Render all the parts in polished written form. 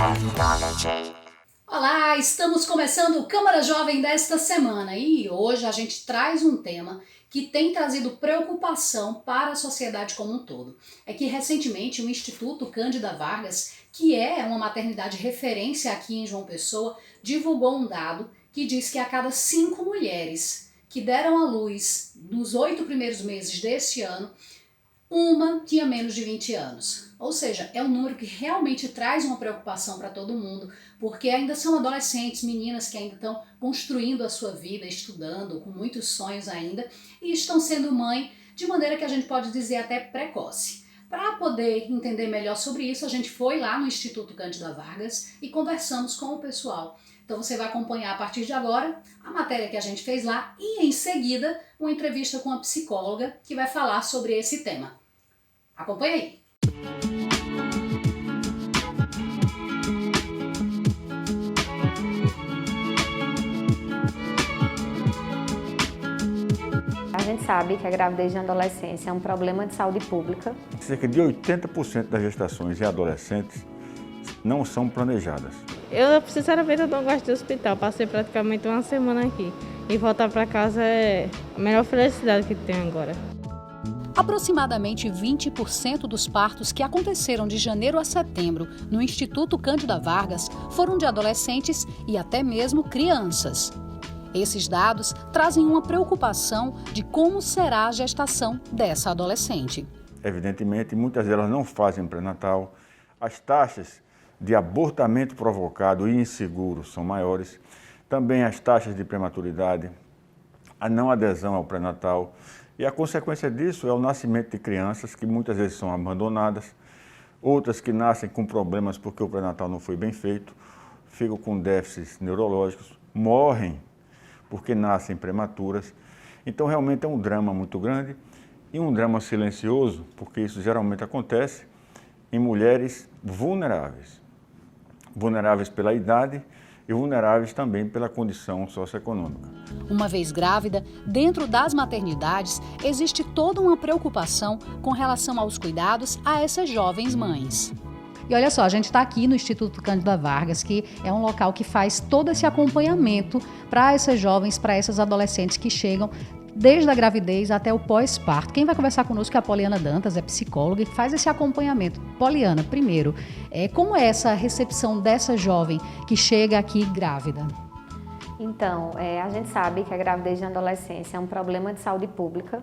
Technology. Olá, estamos começando o Câmara Jovem desta semana e hoje a gente traz um tema que tem trazido preocupação para a sociedade como um todo. É que recentemente o Instituto Cândida Vargas, que é uma maternidade referência aqui em João Pessoa, divulgou um dado que diz que a cada 5 mulheres que deram à luz nos 8 primeiros meses deste ano, uma tinha menos de 20 anos. Ou seja, é um número que realmente traz uma preocupação para todo mundo, porque ainda são adolescentes, meninas que ainda estão construindo a sua vida, estudando, com muitos sonhos ainda, e estão sendo mãe de maneira que a gente pode dizer até precoce. Para poder entender melhor sobre isso, a gente foi lá no Instituto Cândida Vargas e conversamos com o pessoal. Então você vai acompanhar a partir de agora a matéria que a gente fez lá e em seguida uma entrevista com a psicóloga que vai falar sobre esse tema. Acompanhe aí! A gente sabe que a gravidez na adolescência é um problema de saúde pública. Cerca de 80% das gestações em adolescentes não são planejadas. Eu, sinceramente, eu não gosto de hospital. Passei praticamente uma semana aqui. E voltar para casa é a melhor felicidade que tem agora. Aproximadamente 20% dos partos que aconteceram de janeiro a setembro no Instituto Cândida Vargas foram de adolescentes e até mesmo crianças. Esses dados trazem uma preocupação de como será a gestação dessa adolescente. Evidentemente, muitas delas não fazem pré-natal. As taxas de abortamento provocado e inseguro são maiores. Também as taxas de prematuridade, a não adesão ao pré-natal. E a consequência disso é o nascimento de crianças que muitas vezes são abandonadas, outras que nascem com problemas porque o pré-natal não foi bem feito, ficam com déficits neurológicos, morrem porque nascem prematuras. Então realmente é um drama muito grande e um drama silencioso, porque isso geralmente acontece em mulheres vulneráveis. Vulneráveis pela idade e vulneráveis também pela condição socioeconômica. Uma vez grávida, dentro das maternidades, existe toda uma preocupação com relação aos cuidados a essas jovens mães. E olha só, a gente está aqui no Instituto Cândida Vargas, que é um local que faz todo esse acompanhamento para essas jovens, para essas adolescentes que chegam desde a gravidez até o pós-parto. Quem vai conversar conosco é a Poliana Dantas, é psicóloga e faz esse acompanhamento. Poliana, primeiro, como é essa recepção dessa jovem que chega aqui grávida? Então, a gente sabe que a gravidez na adolescência é um problema de saúde pública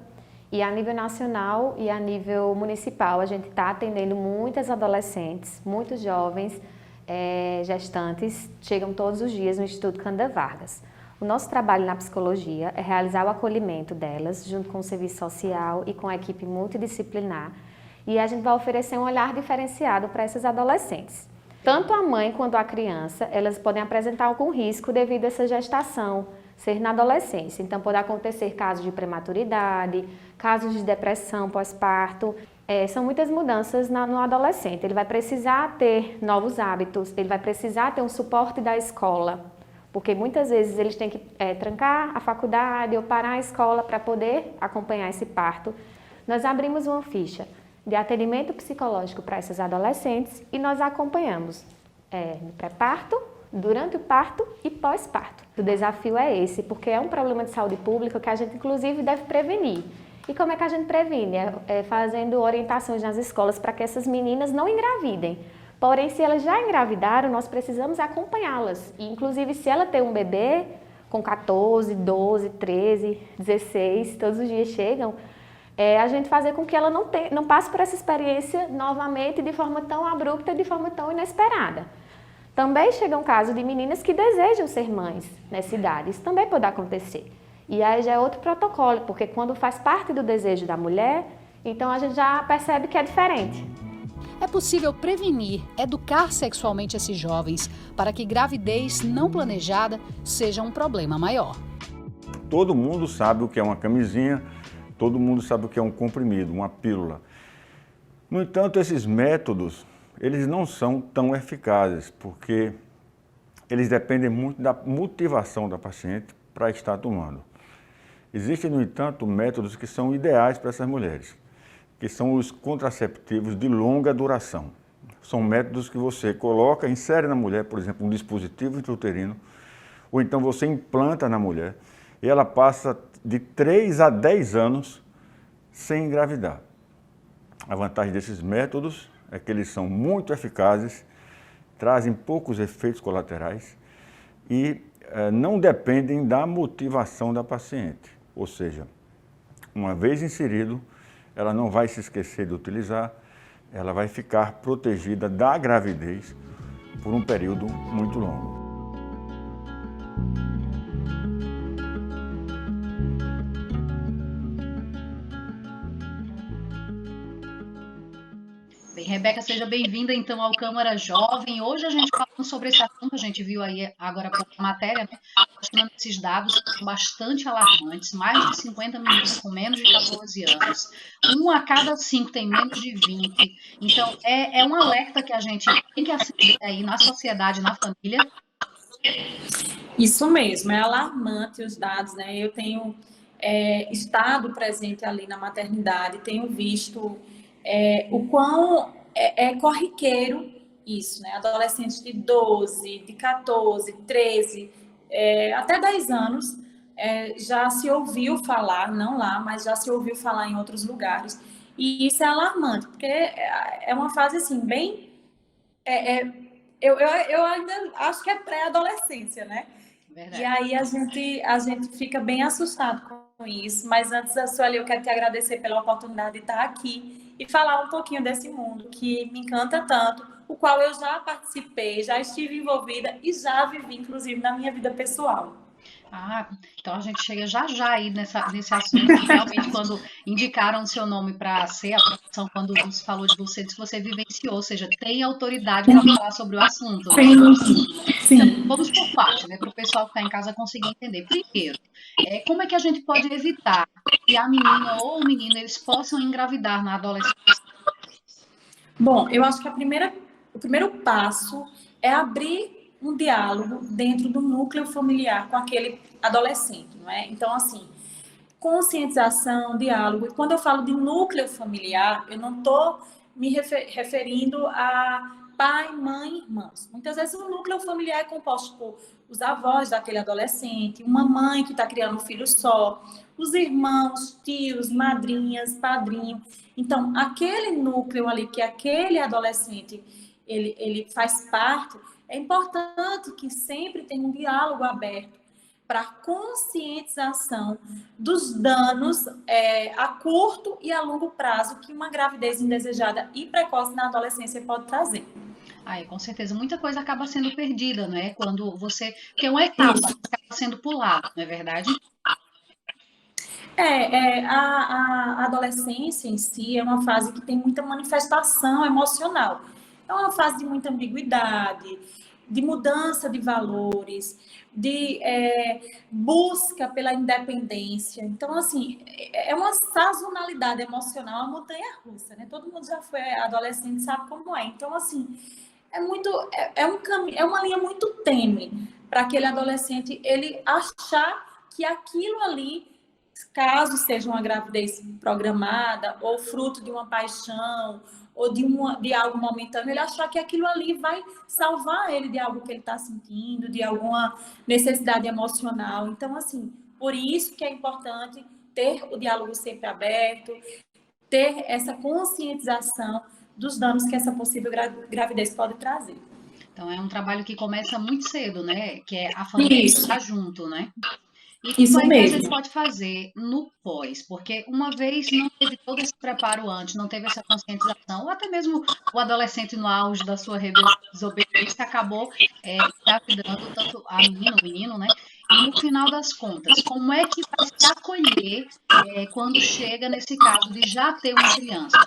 e a nível nacional e a nível municipal a gente está atendendo muitas adolescentes, muitos jovens gestantes, chegam todos os dias no Instituto Cândida Vargas. O nosso trabalho na psicologia é realizar o acolhimento delas, junto com o serviço social e com a equipe multidisciplinar, e a gente vai oferecer um olhar diferenciado para essas adolescentes. Tanto a mãe quanto a criança, elas podem apresentar algum risco devido a essa gestação ser na adolescência. Então, pode acontecer casos de prematuridade, casos de depressão pós-parto. São muitas mudanças no adolescente. Ele vai precisar ter novos hábitos, ele vai precisar ter um suporte da escola, porque muitas vezes eles têm que trancar a faculdade ou parar a escola para poder acompanhar esse parto. Nós abrimos uma ficha de atendimento psicológico para essas adolescentes e nós acompanhamos no pré-parto, durante o parto e pós-parto. O desafio é esse, porque é um problema de saúde pública que a gente inclusive deve prevenir. E como é que a gente previne? Fazendo orientações nas escolas para que essas meninas não engravidem. Porém, se elas já engravidaram, nós precisamos acompanhá-las. E, inclusive, se ela tem um bebê com 14, 12, 13, 16, todos os dias chegam, a gente fazer com que ela não passe por essa experiência novamente de forma tão abrupta, de forma tão inesperada. Também chega um caso de meninas que desejam ser mães nessa idade. Isso também pode acontecer. E aí já é outro protocolo, porque quando faz parte do desejo da mulher, então a gente já percebe que é diferente. É possível prevenir, educar sexualmente esses jovens para que gravidez não planejada seja um problema maior. Todo mundo sabe o que é uma camisinha, todo mundo sabe o que é um comprimido, uma pílula. No entanto, esses métodos, eles não são tão eficazes, porque eles dependem muito da motivação da paciente para estar tomando. Existem, no entanto, métodos que são ideais para essas mulheres, que são os contraceptivos de longa duração. são métodos que você coloca, insere na mulher, por exemplo, um dispositivo intrauterino, ou então você implanta na mulher, e ela passa de 3 a 10 anos sem engravidar. A vantagem desses métodos é que eles são muito eficazes, trazem poucos efeitos colaterais e não dependem da motivação da paciente. Ou seja, uma vez inserido, ela não vai se esquecer de utilizar, ela vai ficar protegida da gravidez por um período muito longo. Bem, Rebeca, seja bem-vinda então ao Câmara Jovem. Hoje a gente falando sobre esse assunto, a gente viu aí agora há pouco a matéria, né? Mostrando esses dados bastante alarmantes, mais de 50 meninas com menos de 14 anos, 1 a cada 5 tem menos de 20. Então, é um alerta que a gente tem que acender aí na sociedade, na família. Isso mesmo, é alarmante os dados, né? Eu tenho estado presente ali na maternidade, tenho visto o quão é corriqueiro isso, né? Adolescentes de 12, de 14, 13, até 10 anos, já se ouviu falar, não lá, mas já se ouviu falar em outros lugares. E isso é alarmante, porque é uma fase assim, bem... eu ainda acho que é pré-adolescência, né? Verdade. E aí a gente fica bem assustado com isso. Mas antes da Sueli, eu quero te agradecer pela oportunidade de estar aqui e falar um pouquinho desse mundo que me encanta tanto, o qual eu já participei, já estive envolvida e já vivi, inclusive, na minha vida pessoal. Ah, então a gente chega já aí nesse assunto. Realmente, quando indicaram o seu nome para ser a profissão, quando você falou de você, disse que você vivenciou, ou seja, tem autoridade para falar sobre o assunto. Né? Sim. Então, vamos por parte, né, para o pessoal que está em casa conseguir entender. Primeiro, como é que a gente pode evitar que a menina ou o menino eles possam engravidar na adolescência? Bom, eu acho que o primeiro passo é abrir um diálogo dentro do núcleo familiar com aquele adolescente, não é? Então, assim, conscientização, diálogo. E quando eu falo de núcleo familiar, eu não estou me referindo a pai, mãe, irmãos. Muitas vezes o núcleo familiar é composto por os avós daquele adolescente, uma mãe que está criando um filho só, os irmãos, tios, madrinhas, padrinho. Então, aquele núcleo ali que aquele adolescente ele faz parte, é importante que sempre tenha um diálogo aberto para conscientização dos danos a curto e a longo prazo que uma gravidez indesejada e precoce na adolescência pode trazer. Com certeza, muita coisa acaba sendo perdida, né? Quando você... Porque é uma etapa que acaba sendo pulada, não é verdade? A adolescência em si é uma fase que tem muita manifestação emocional. É uma fase de muita ambiguidade, de mudança de valores, de busca pela independência. Então, assim, é uma sazonalidade emocional, uma montanha-russa, né? Todo mundo já foi adolescente, sabe como é. Então, assim, é uma linha muito tênue para aquele adolescente ele achar que aquilo ali, caso seja uma gravidez programada ou fruto de uma paixão ou de algo momentâneo, ele achar que aquilo ali vai salvar ele de algo que ele está sentindo, de alguma necessidade emocional. Então, assim, por isso que é importante ter o diálogo sempre aberto, ter essa conscientização dos danos que essa possível gravidez pode trazer. Então, é um trabalho que começa muito cedo, né? Que é a família estar junto, né? E Isso como é que a mesmo. gente pode fazer no pós? Porque uma vez não teve todo esse preparo antes, não teve essa conscientização, ou até mesmo o adolescente no auge da sua desobediência acabou engravidando tanto a menina, o menino, né? E no final das contas, como é que vai se acolher quando chega nesse caso de já ter uma criança?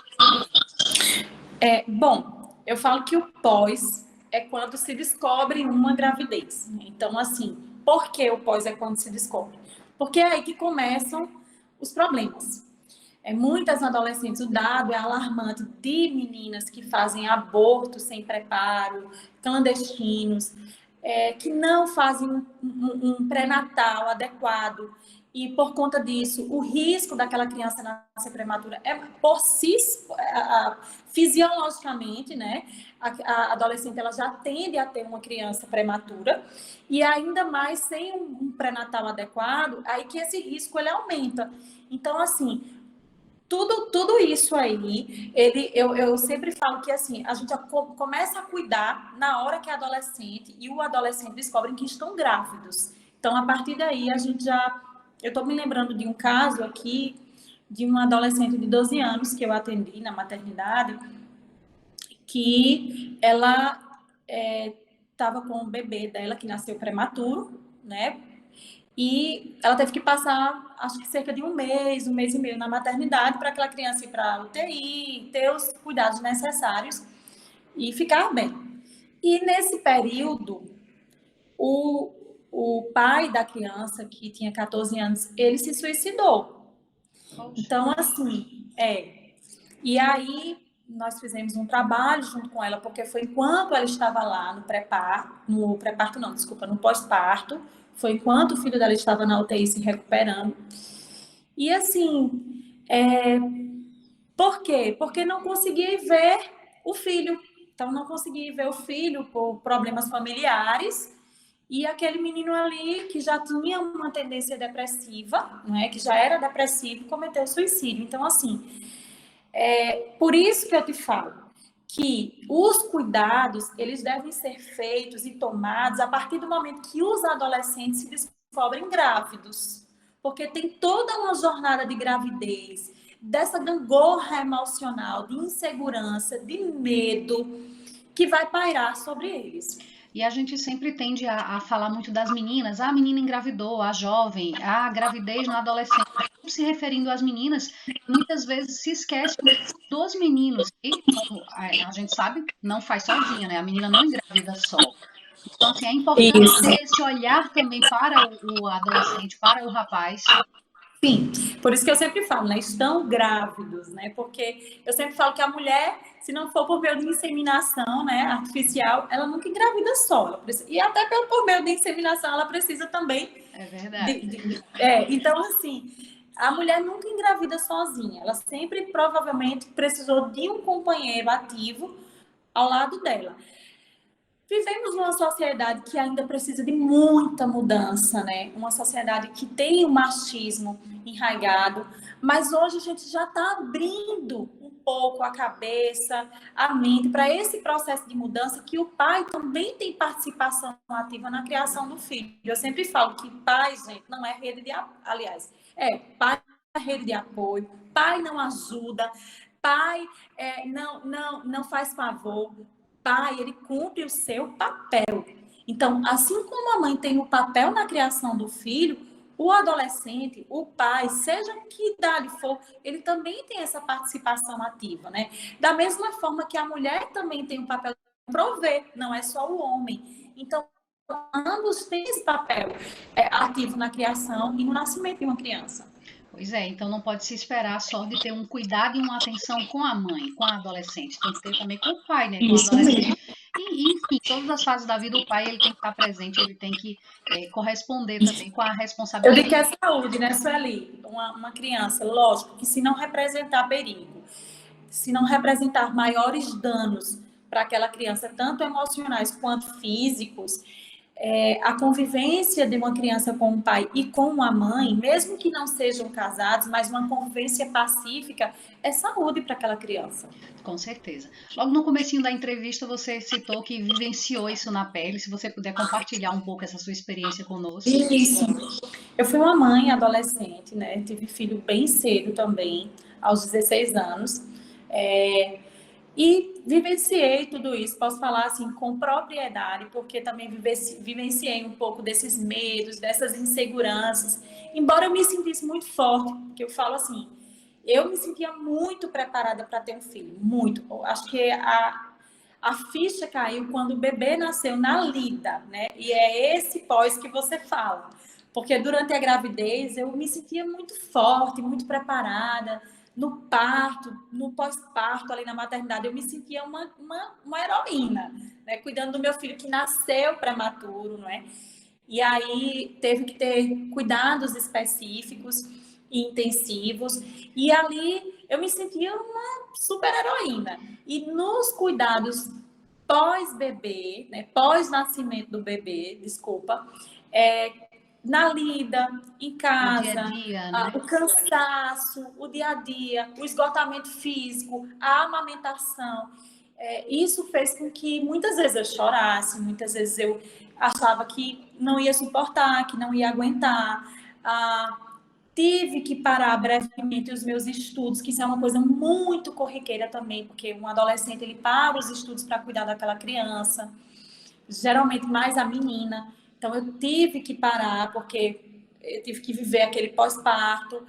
Bom, eu falo que o pós é quando se descobre uma gravidez. Então, assim, por que o pós é quando se descobre? Porque é aí que começam os problemas. Muitas adolescentes, o dado é alarmante de meninas que fazem aborto sem preparo, clandestinos, que não fazem um pré-natal adequado, e por conta disso, o risco daquela criança nascer prematura é por si, fisiologicamente, né? A adolescente ela já tende a ter uma criança prematura e ainda mais sem um pré-natal adequado, aí que esse risco ele aumenta. Então, assim, tudo isso aí, eu sempre falo que assim, a gente começa a cuidar na hora que a adolescente e o adolescente descobrem que estão grávidos. Então, a partir daí, a gente já... Eu estou me lembrando de um caso aqui, de uma adolescente de 12 anos que eu atendi na maternidade, que ela estava com o bebê dela, que nasceu prematuro, né? E ela teve que passar, acho que cerca de um mês e meio na maternidade para aquela criança ir para a UTI, ter os cuidados necessários e ficar bem. E nesse período, o pai da criança, que tinha 14 anos, ele se suicidou. Então, assim, E aí, nós fizemos um trabalho junto com ela, porque foi enquanto ela estava lá no pré-parto não, desculpa, no pós-parto, foi enquanto o filho dela estava na UTI se recuperando. E assim, por quê? Porque não consegui ver o filho. Então, não consegui ver o filho por problemas familiares. E aquele menino ali, que já tinha uma tendência depressiva, não é? Que já era depressivo, cometeu suicídio. Então, assim, por isso que eu te falo que os cuidados, eles devem ser feitos e tomados a partir do momento que os adolescentes se descobrem grávidos. Porque tem toda uma jornada de gravidez, dessa gangorra emocional, de insegurança, de medo, que vai pairar sobre eles. E a gente sempre tende a falar muito das meninas, a menina engravidou, a jovem, a gravidez no adolescente, se referindo às meninas, muitas vezes se esquece dos meninos, e como a gente sabe, não faz sozinha, né? A menina não engravida só. Então, assim, é importante ter esse olhar também para o adolescente, para o rapaz. Sim, por isso que eu sempre falo, né? Estão grávidos, né? Porque eu sempre falo que a mulher, se não for por meio de inseminação, né, artificial, ela nunca engravida só. Ela precisa, e até por meio de inseminação, ela precisa também. É verdade. Então, assim, a mulher nunca engravida sozinha. Ela sempre, provavelmente, precisou de um companheiro ativo ao lado dela. Vivemos numa sociedade que ainda precisa de muita mudança, né? Uma sociedade que tem o machismo enraizado, mas hoje a gente já está abrindo um pouco a cabeça, a mente para esse processo de mudança que o pai também tem participação ativa na criação do filho. Eu sempre falo que pai, gente, não é rede de aliás, pai é rede de apoio, pai não ajuda, pai não faz favor. Pai, ele cumpre o seu papel. Então, assim como a mãe tem o papel na criação do filho, o adolescente, o pai, seja que idade for, ele também tem essa participação ativa, né? Da mesma forma que a mulher também tem o papel de prover, não é só o homem. Então, ambos têm esse papel ativo na criação e no nascimento de uma criança. Pois é, então não pode se esperar só de ter um cuidado e uma atenção com a mãe, com a adolescente. Tem que ter também com o pai, né? Com o adolescente. E, enfim, todas as fases da vida, o pai ele tem que estar presente, ele tem que corresponder também com a responsabilidade. Eu digo que é saúde, né, Sueli? Uma criança, lógico, que se não representar perigo, se não representar maiores danos para aquela criança, tanto emocionais quanto físicos, a convivência de uma criança com o pai e com a mãe, mesmo que não sejam casados, mas uma convivência pacífica, é saúde para aquela criança. Com certeza. Logo no comecinho da entrevista, você citou que vivenciou isso na pele. Se você puder compartilhar um pouco essa sua experiência conosco. Isso. Eu fui uma mãe adolescente, né? Tive filho bem cedo também, aos 16 anos. E vivenciei tudo isso, posso falar assim com propriedade, porque também vivenciei um pouco desses medos, dessas inseguranças. Embora eu me sentisse muito forte, porque eu falo assim, eu me sentia muito preparada para ter um filho, muito. Acho que a ficha caiu quando o bebê nasceu na lida, né? E é esse pós que você fala. Porque durante a gravidez eu me sentia muito forte, muito preparada. No parto, no pós-parto, ali na maternidade, eu me sentia uma heroína, né? Cuidando do meu filho que nasceu prematuro, não é? E aí teve que ter cuidados específicos e intensivos. E ali eu me sentia uma super heroína. E nos cuidados pós-bebê, né, pós-nascimento do bebê, desculpa, na lida, em O dia a casa, dia, né? o cansaço, o dia a dia, o esgotamento físico, a amamentação. Isso fez com que muitas vezes eu chorasse, muitas vezes eu achava que não ia suportar, que não ia aguentar. Tive que parar brevemente os meus estudos, que isso é uma coisa muito corriqueira também, porque um adolescente ele para os estudos para cuidar daquela criança, geralmente mais a menina. Então eu tive que parar, porque eu tive que viver aquele pós-parto.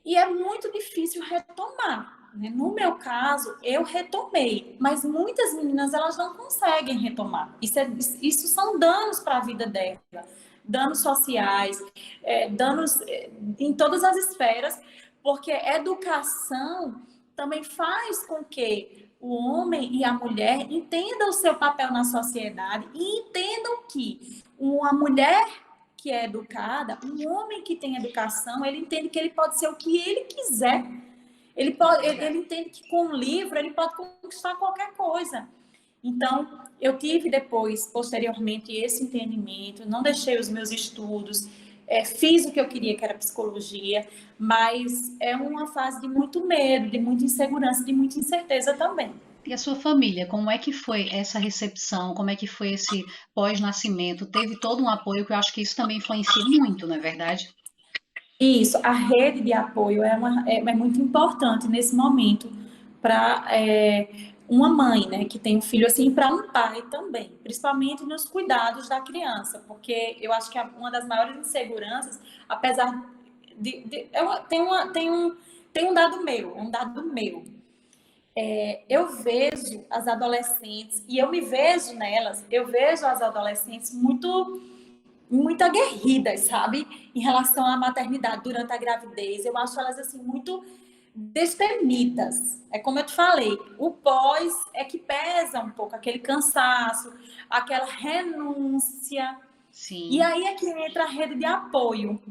E é muito difícil retomar, né? No meu caso, eu retomei, mas muitas meninas elas não conseguem retomar. Isso são danos para a vida dela, danos sociais, danos em todas as esferas, porque educação também faz com que o homem e a mulher entendam o seu papel na sociedade e entendam que uma mulher que é educada, um homem que tem educação, ele entende que ele pode ser o que ele quiser. Ele entende que com um livro ele pode conquistar qualquer coisa. Então, eu tive depois, posteriormente, esse entendimento, não deixei os meus estudos, fiz o que eu queria, que era psicologia, mas é uma fase de muito medo, de muita insegurança, de muita incerteza também. E a sua família, como é que foi essa recepção? Como é que foi esse pós-nascimento? Teve todo um apoio, que eu acho que isso também influencia muito, não é verdade? Isso, a rede de apoio é muito importante nesse momento para uma mãe, né, que tem um filho assim, para um pai também, principalmente nos cuidados da criança, porque eu acho que uma das maiores inseguranças, apesar tem um dado meu, eu vejo as adolescentes e eu me vejo nelas, eu vejo as adolescentes muito aguerridas, sabe? Em relação à maternidade durante a gravidez. Eu acho elas, assim, muito destemidas. É como eu te falei, o pós é que pesa um pouco, aquele cansaço, aquela renúncia. E Sim. aí é que entra a rede de apoio,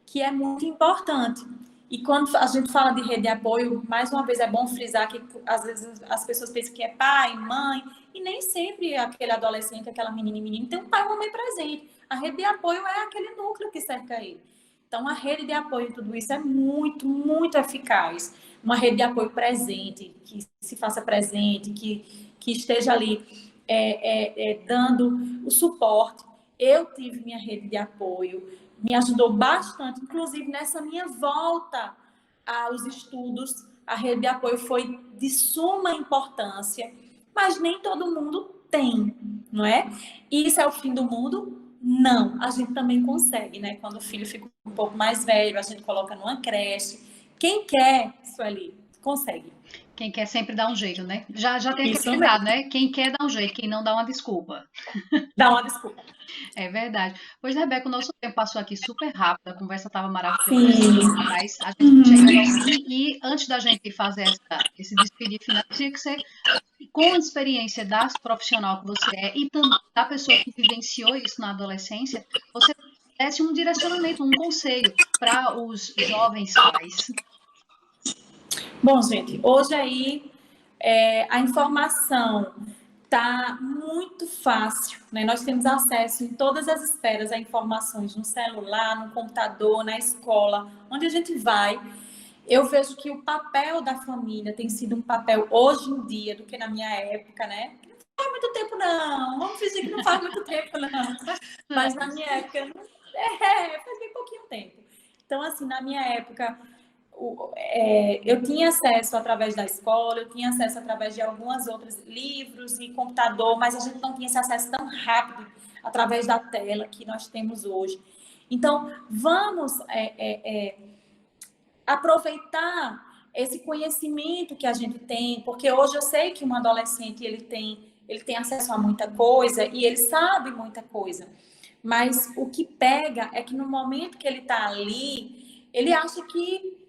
que é muito importante. E quando a gente fala de rede de apoio, mais uma vez é bom frisar que às vezes as pessoas pensam que é pai, mãe, e nem sempre aquele adolescente, aquela menina e menino tem um pai ou uma mãe presente. A rede de apoio é aquele núcleo que cerca ele. Então, a rede de apoio em tudo isso é muito, muito eficaz. Uma rede de apoio presente, que se faça presente, que esteja ali dando o suporte. Eu tive minha rede de apoio, me ajudou bastante, inclusive nessa minha volta aos estudos, a rede de apoio foi de suma importância, mas nem todo mundo tem, não é? E isso é o fim do mundo? Não, a gente também consegue, né? Quando o filho fica um pouco mais velho, a gente coloca numa creche. Quem quer, Sueli, consegue. Quem quer sempre dá um jeito, né? Já tem aquele Isso ditado, mesmo. né? Quem quer dá um jeito, quem não dá uma desculpa. Dá uma desculpa. É verdade. Pois, Rebeca, o nosso tempo passou aqui super rápido, a conversa estava maravilhosa, Sim. mas a gente está chegando ao fim e antes da gente fazer esse despedir final, tinha que ser com a experiência da profissional que você é e também da pessoa que vivenciou isso na adolescência, você desse um direcionamento, um conselho para os jovens pais. Bom, gente, hoje aí a informação está muito fácil, né? Nós temos acesso em todas as esferas a informações no celular, no computador, na escola, onde a gente vai. Eu vejo que o papel da família tem sido um papel hoje em dia do que na minha época, né? Não faz muito tempo, não. Vamos fingir que não faz muito tempo, não. Mas na minha época, faz bem pouquinho tempo. Então, assim, na minha época, eu tinha acesso através da escola, eu tinha acesso através de alguns outros livros e computador, mas a gente não tinha esse acesso tão rápido através da tela que nós temos hoje. Então, vamos aproveitar esse conhecimento que a gente tem, porque hoje eu sei que um adolescente ele tem acesso a muita coisa e ele sabe muita coisa, mas o que pega é que no momento que ele está ali, ele acha que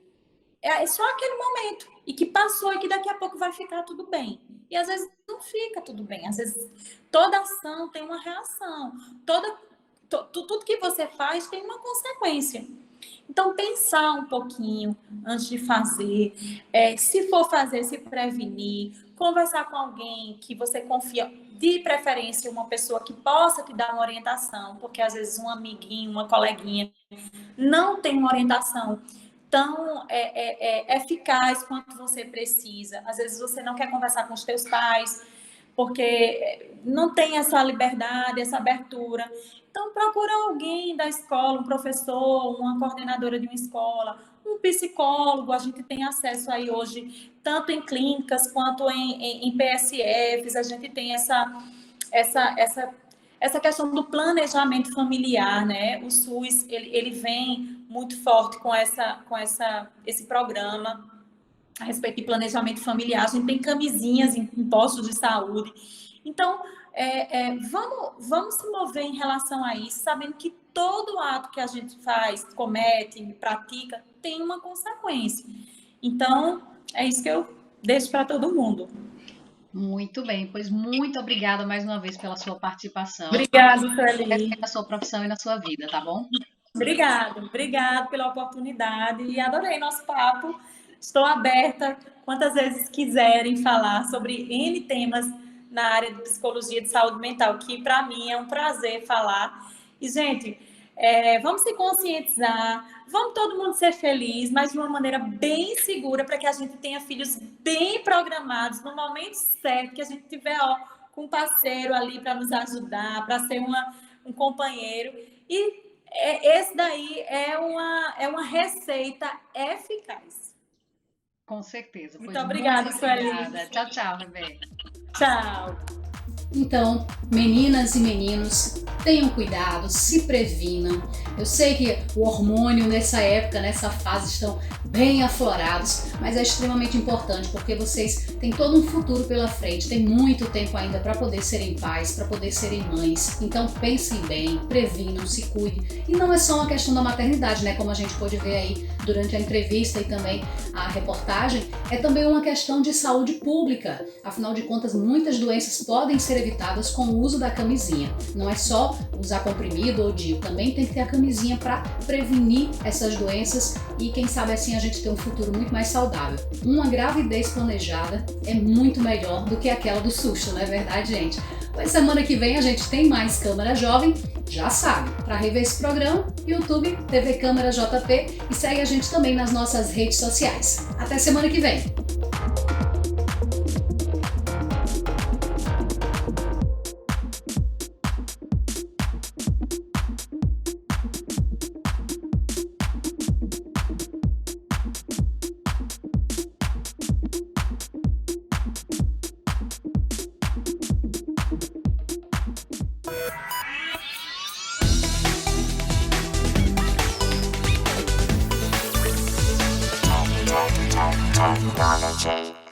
é só aquele momento e que passou e que daqui a pouco vai ficar tudo bem. E às vezes não fica tudo bem. Às vezes toda ação tem uma reação. Tudo que você faz tem uma consequência. Então, pensar um pouquinho antes de fazer, se for fazer, se prevenir, conversar com alguém que você confia, de preferência uma pessoa que possa te dar uma orientação, porque às vezes um amiguinho, uma coleguinha não tem uma orientação tão eficaz quanto você precisa. Às vezes você não quer conversar com os teus pais, porque não tem essa liberdade, essa abertura. Então, procura alguém da escola, um professor, uma coordenadora de uma escola, um psicólogo. A gente tem acesso aí hoje, tanto em clínicas quanto em PSFs. A gente tem essa questão do planejamento familiar, né? O SUS, ele vem muito forte com esse programa a respeito de planejamento familiar. A gente tem camisinhas em postos de saúde. Então, vamos se mover em relação a isso, sabendo que todo ato que a gente faz, comete, pratica, tem uma consequência. Então, é isso que eu deixo para todo mundo. Muito bem, pois muito obrigada mais uma vez pela sua participação. Obrigada, Sueli. Na sua profissão e na sua vida, tá bom? Obrigada pela oportunidade e adorei nosso papo. Estou aberta quantas vezes quiserem falar sobre N temas na área de psicologia de saúde mental, que para mim é um prazer falar. E, gente, vamos se conscientizar, vamos todo mundo ser feliz, mas de uma maneira bem segura, para que a gente tenha filhos bem programados, no momento certo, que a gente tiver com um parceiro ali para nos ajudar, para ser um companheiro. E esse daí é uma receita eficaz. Com certeza. Muito obrigada, Sueli. Tchau, tchau, Rebeca. Tchau. Então, meninas e meninos, tenham cuidado, se previnam. Eu sei que o hormônio nessa época, nessa fase, estão bem aflorados, mas é extremamente importante porque vocês têm todo um futuro pela frente, tem muito tempo ainda para poder serem pais, para poder serem mães. Então pensem bem, previnam, se cuidem. E não é só uma questão da maternidade, né? Como a gente pôde ver aí durante a entrevista e também a reportagem, é também uma questão de saúde pública. Afinal de contas, muitas doenças podem ser evitadas com o uso da camisinha. Não é só usar comprimido ou DIU, também tem que ter a camisinha para prevenir essas doenças e quem sabe assim a gente ter um futuro muito mais saudável. Uma gravidez planejada é muito melhor do que aquela do susto, não é verdade, gente? Pois semana que vem a gente tem mais Câmara Jovem, já sabe, para rever esse programa, YouTube, TV Câmara JP e segue a gente também nas nossas redes sociais. Até semana que vem! Technology.